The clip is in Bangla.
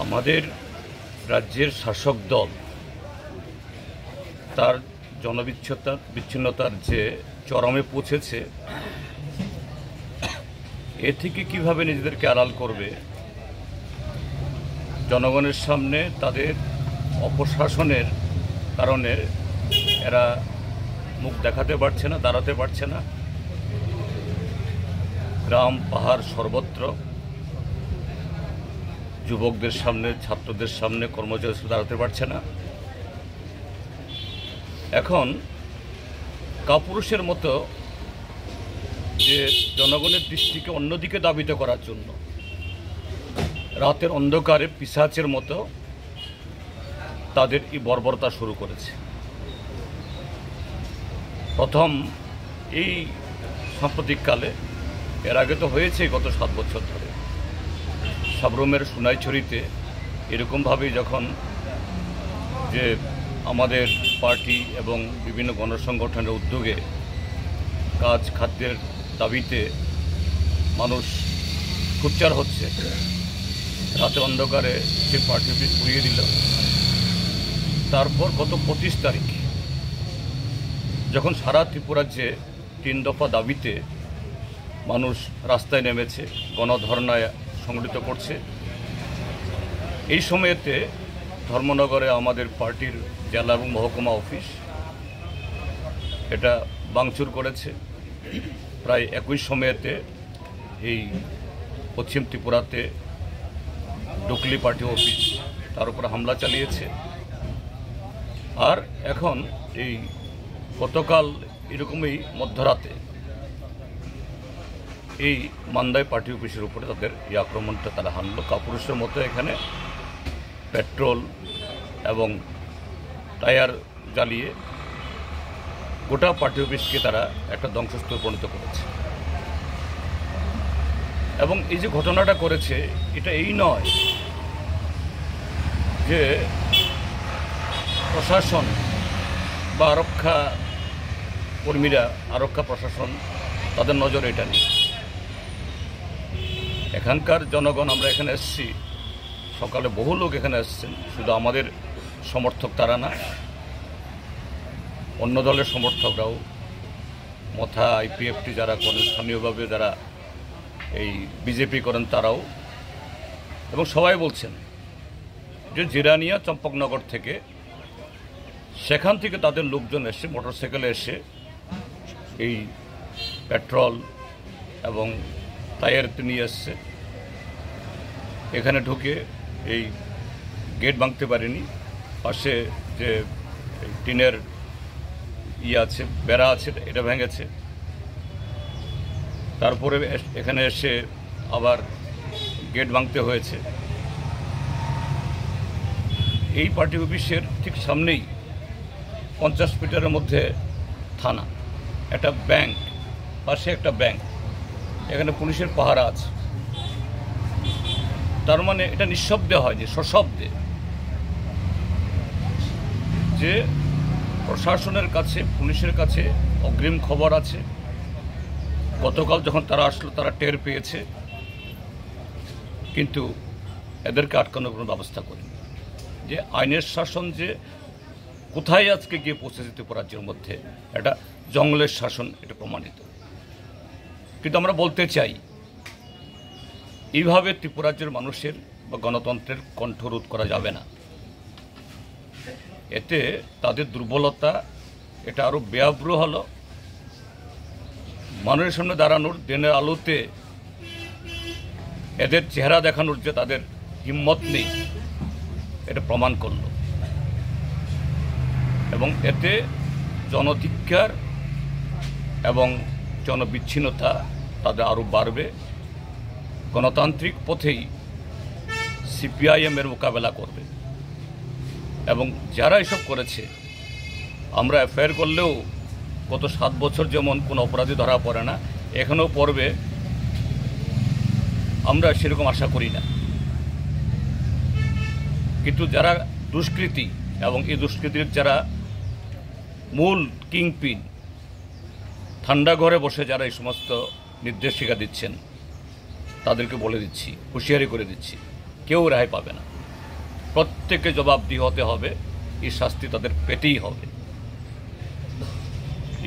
আমাদের রাজ্যের শাসক দল তার জনবিচ্ছিন্নতার যে চরমে পৌঁছেছে, এ থেকে কীভাবে নিজেদেরকে আড়াল করবে, জনগণের সামনে তাদের অপশাসনের কারণে এরা মুখ দেখাতে পারছে না, দাঁড়াতে পারছে না। গ্রাম পাহাড় সর্বত্র যুবকদের সামনে, ছাত্রদের সামনে, কর্মচারী দাঁড়াতে পারছে না। এখন কাপুরুষের মতো যে জনগণের দৃষ্টিকে অন্যদিকে দাবিত করার জন্য রাতের অন্ধকারে পিশাচের মতো তাদের এই বর্বরতা শুরু করেছে। প্রথম এই সাম্প্রতিককালে, এর আগে তো হয়েছে গত 7 বছর ধরে, সাবরুমের সোনাইছড়িতে এরকমভাবেই যখন যে আমাদের পার্টি এবং বিভিন্ন গণসংগঠনের উদ্যোগে কাজ খাদ্যের দাবিতে মানুষ সোচ্চার হচ্ছে, রাতে অন্ধকারে সে পার্টি অফিস পুড়িয়ে দিল। তারপর গত 25 তারিখ যখন সারা ত্রিপুরাজ্যে 3 দফা দাবিতে মানুষ রাস্তায় নেমেছে, গণধর্নায় সংগঠিত করছে, এই সময়েতে ধর্মনগরে আমাদের পার্টির জেলা এবং মহকুমা অফিস এটা ভাঙচুর করেছে। প্রায় একই সময়েতে এই পশ্চিম ত্রিপুরাতে ডুকলি পার্টি অফিস, তার উপর হামলা চালিয়েছে। আর এখন এই গতকাল এরকমই মধ্যরাতে এই মান্দাই পার্টি অফিসের উপরে তাদের এই আক্রমণটা তারা হানলো। কাপুরুষের মতো এখানে পেট্রোল এবং টায়ার জ্বালিয়ে গোটা পার্টি অফিসকে তারা একটা ধ্বংসস্তূপে পরিণত করেছে। এবং এই যে ঘটনাটা করেছে, এটা এই নয় যে প্রশাসন বা আরক্ষা কর্মীরা, আরক্ষা প্রশাসন তাদের নজরে এটা নেই। এখানকার জনগণ, আমরা এখানে এসেছি, সকালে বহু লোক এখানে এসেছেন, শুধু আমাদের সমর্থক তারা না, অন্য দলের সমর্থকরাও, মথা আইপিএফটি যারা করেন, স্থানীয়ভাবে যারা এই বিজেপি করেন তারাও, এবং সবাই বলছেন যে জিরানিয়া চম্পকনগর থেকে, সেখান থেকে তাদের লোকজন এসে মোটরসাইকেলে এসে এই পেট্রোল এবং টায়ার নিয়ে এসছে। এখানে ঢুকে এই গেট ভাঙতে পারেনি, পাশে যে টিনের আছে, বেড়া আছে, এটা ভেঙেছে। তারপরে এখানে এসে আবার গেট ভাঙতে হয়েছে। এই পার্টি অফিসের ঠিক সামনেই 50 মিটারের মধ্যে থানা, একটা ব্যাংক, পাশে একটা ব্যাংক, এখানে পুলিশের পাহারা আছে। তার মানে এটা নিঃশব্দে হয়, যে সশব্দে, যে প্রশাসনের কাছে, পুলিশের কাছে অগ্রিম খবর আছে। গতকাল যখন তারা আসলো, তারা টের পেয়েছে, কিন্তু এদেরকে আটকানোর কোনো ব্যবস্থা করেনি। যে আইনের শাসন যে কোথায় আজকে গিয়ে পৌঁছেছে ত্রিপুরাজ্যের মধ্যে, এটা জঙ্গলের শাসন, এটা প্রমাণিত। কিন্তু আমরা বলতে চাই, এইভাবে ত্রিপুরাজ্যের মানুষের বা গণতন্ত্রের কণ্ঠরোধ করা যাবে না। এতে তাদের দুর্বলতা এটা আরও বেআব্রু হলো। মানুষের সামনে দাঁড়ানোর, দিনের আলোতে এদের চেহারা দেখানোর যে তাদের হিম্মত নেই, এটা প্রমাণ করল। এবং এতে জনধিক্কার এবং জনবিচ্ছিন্নতা তাদের আরও বাড়বে। গণতান্ত্রিক পথেই সিপিআইএমের মোকাবেলা করবে। এবং যারা এসব করেছে, আমরা এফআইআর করলেও গত 7 বছর যেমন কোনো অপরাধী ধরা পড়ে না, এখানেও পড়বে, আমরা সেরকম আশা করি না। কিন্তু যারা দুষ্কৃতী এবং এই দুষ্কৃতির যারা মূল কিংপিন, ঠান্ডা ঘরে বসে যারা এই সমস্ত নির্দেশিকা দিচ্ছেন, তাদেরকে বলে দিচ্ছি, হুঁশিয়ারি করে দিচ্ছি, কেউ রেহাই পাবে না। প্রত্যেকে জবাবদিহি হতে হবে, এই শাস্তি তাদের পেতেই হবে।